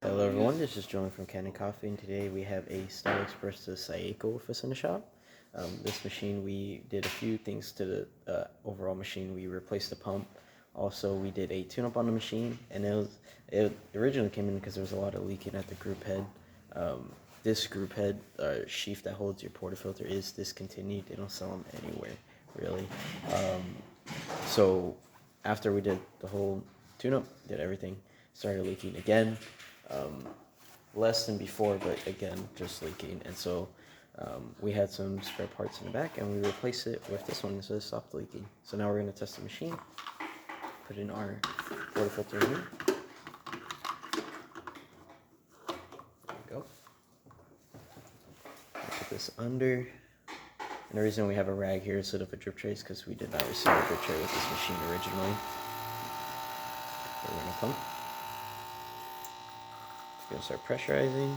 Hello everyone, this is John from Kanen Coffee, and today we have a Starbucks Barista Saeco with us in the shop. This machine, we did a few things to the overall machine. We replaced the pump. Also, we did a tune-up on the machine, and it originally came in because there was a lot of leaking at the group head. This group head sheath that holds your portafilter is discontinued. They don't sell them anywhere, really. So after we did the whole tune-up, did everything, started leaking again. Less than before, but again, just leaking. And so we had some spare parts in the back, and we replaced it with this one, so it stopped leaking. So now we're going to test the machine, put in our portafilter in here. There we go. Put this under. And the reason we have a rag here instead of a drip tray is because we did not receive a drip tray with this machine originally. We're going to pump. Gonna start pressurizing,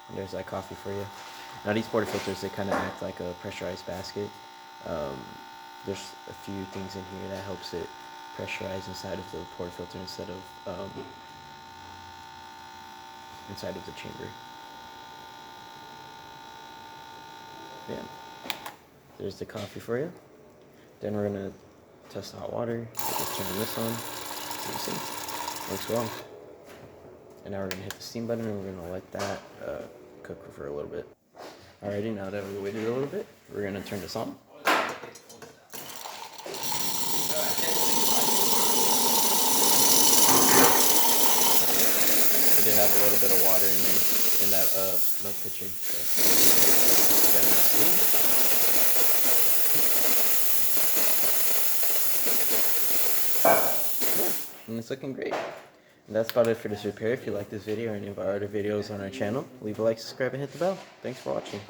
and there's that coffee for you. Now these portafilters, they kind of act like a pressurized basket. There's a few things in here that helps it pressurize inside of the portafilter instead of inside of the chamber. Yeah, there's the coffee for you. Then we're gonna test the hot water. Just turn this on. You see, works well. And now we're going to hit the steam button, and we're going to let that cook for a little bit. Alrighty, now that we waited a little bit, we're going to turn this on. We did have a little bit of water in that milk pitcher. So get enough steam. Yeah, and it's looking great. And that's about it for this repair. If you like this video or any of our other videos on our channel, leave a like, subscribe, and hit the bell. Thanks for watching.